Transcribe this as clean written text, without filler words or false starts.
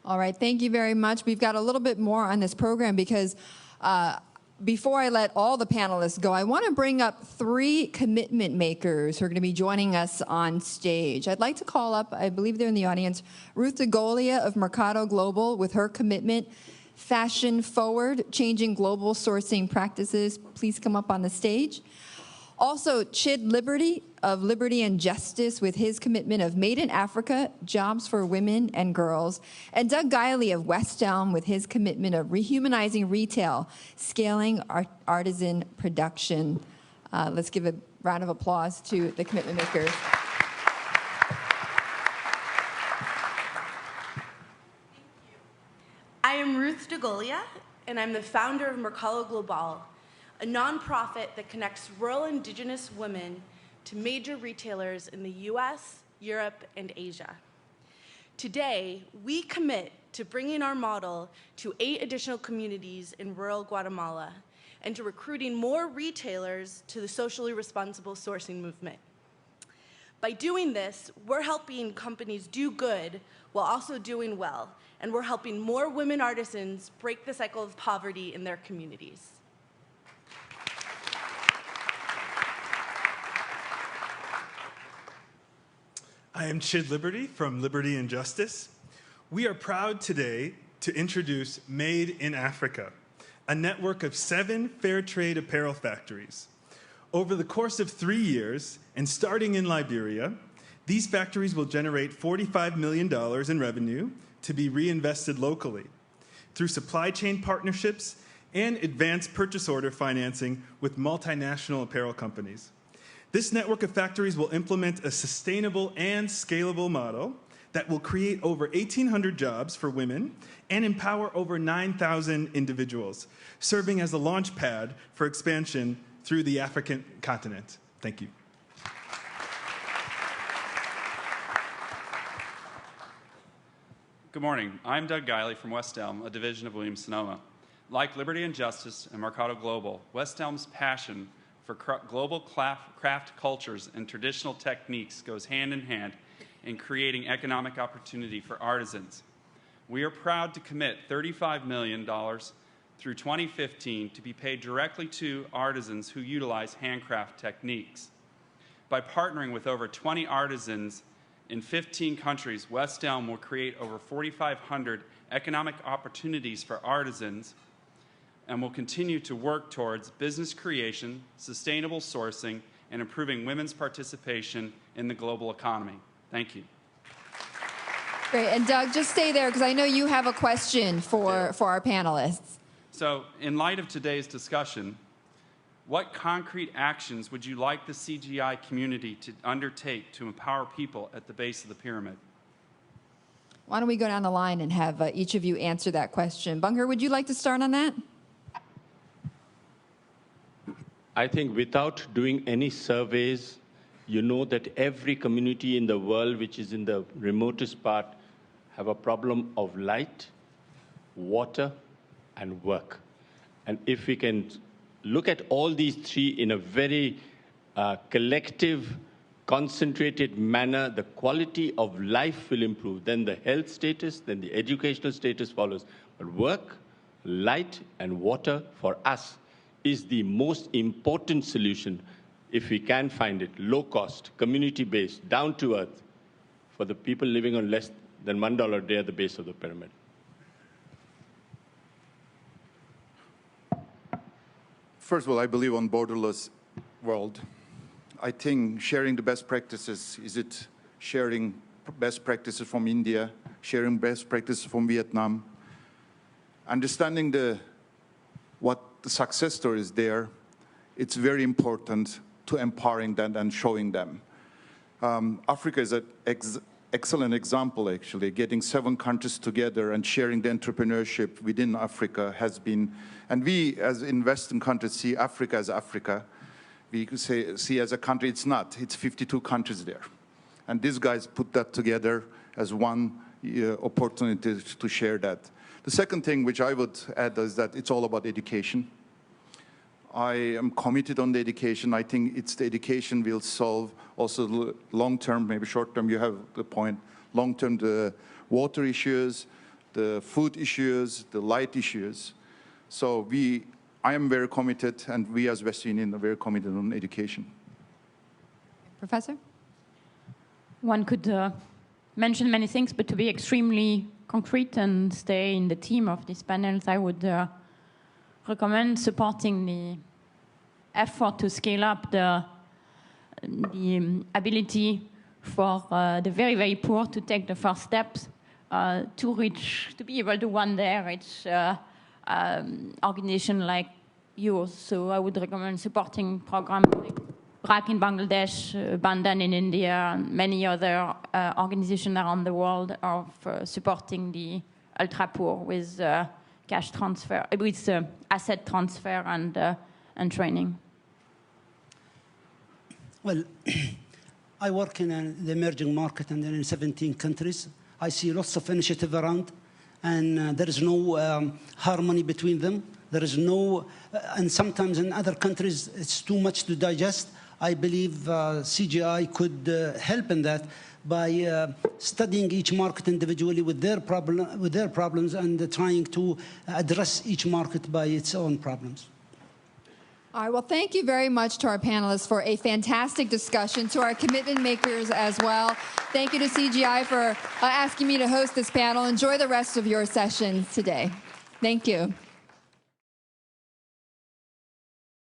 All right, thank you very much. We've got a little bit more on this program because before I let all the panelists go, I want to bring up 3 commitment makers who are going to be joining us on stage. I'd like to call up, I believe they're in the audience, Ruth DeGolia of Mercado Global with her commitment, Fashion Forward, Changing Global Sourcing Practices. Please come up on the stage. Also, Chid Liberty of Liberty and Justice with his commitment of Made in Africa, Jobs for Women and Girls. And Doug Guiley of West Elm with his commitment of Rehumanizing Retail, Scaling Artisan Production. Let's give a round of applause to the commitment makers. I am Ruth DeGolia, and I'm the founder of Mercado Global, a nonprofit that connects rural indigenous women to major retailers in the US, Europe, and Asia. Today, we commit to bringing our model to 8 additional communities in rural Guatemala and to recruiting more retailers to the socially responsible sourcing movement. By doing this, we're helping companies do good while also doing well, and we're helping more women artisans break the cycle of poverty in their communities. I am Chid Liberty from Liberty and Justice. We are proud today to introduce Made in Africa, a network of 7 fair trade apparel factories. Over the course of 3 years, and starting in Liberia, these factories will generate $45 million in revenue to be reinvested locally through supply chain partnerships and advanced purchase order financing with multinational apparel companies. This network of factories will implement a sustainable and scalable model that will create over 1,800 jobs for women and empower over 9,000 individuals, serving as a launch pad for expansion through the African continent. Thank you. Good morning. I'm Doug Guiley from West Elm, a division of Williams-Sonoma. Like Liberty and Justice and Mercado Global, West Elm's passion for global craft cultures and traditional techniques goes hand in hand in creating economic opportunity for artisans. We are proud to commit $35 million through 2015 to be paid directly to artisans who utilize handcraft techniques. By partnering with over 20 artisans in 15 countries, West Elm will create over 4,500 economic opportunities for artisans and will continue to work towards business creation, sustainable sourcing, and improving women's participation in the global economy. Thank you. Great, and Doug, just stay there because I know you have a question for our panelists. So, in light of today's discussion, what concrete actions would you like the CGI community to undertake to empower people at the base of the pyramid? Why don't we go down the line and have each of you answer that question. Bunker, would you like to start on that? I think without doing any surveys, you know that every community in the world which is in the remotest part have a problem of light, water, and work. And if we can look at all these 3 in a very collective, concentrated manner, the quality of life will improve. Then the health status, then the educational status follows. But work, light, and water for us is the most important solution if we can find it, low cost, community-based, down to earth, for the people living on less than $1 a day at the base of the pyramid. First of all, I believe on borderless world. I think sharing the best practices, is it sharing best practices from India, sharing best practices from Vietnam, understanding what the success story is there, it's very important to empowering them and showing them. Africa is an excellent example, actually. Getting 7 countries together and sharing the entrepreneurship within Africa has been, and we as in Western countries see Africa as Africa. We could see as a country, it's not. It's 52 countries there. And these guys put that together as one opportunity to share that. The second thing which I would add is that it's all about education. I am committed on the education. I think it's the education will solve also long-term, maybe short-term, you have the point, long-term the water issues, the food issues, the light issues. So I am very committed, and we as West Union are very committed on education. Professor? One could mention many things, but to be extremely concrete and stay in the theme of these panels, I would recommend supporting the effort to scale up the ability for the very, very poor to take the first steps to be able to one day reach organization like yours. So I would recommend supporting programs like BRAC in Bangladesh, Bandan in India, and many other organizations around the world of supporting the ultra poor with cash transfer, with asset transfer and training. Well, I work in the emerging market and in 17 countries. I see lots of initiative around, and there is no harmony between them. There is no, and sometimes in other countries it's too much to digest. I believe CGI could help in that by studying each market individually with their problems and trying to address each market by its own problems. All right, well, thank you very much to our panelists for a fantastic discussion, to our commitment makers as well. Thank you to CGI for asking me to host this panel. Enjoy the rest of your sessions today. Thank you.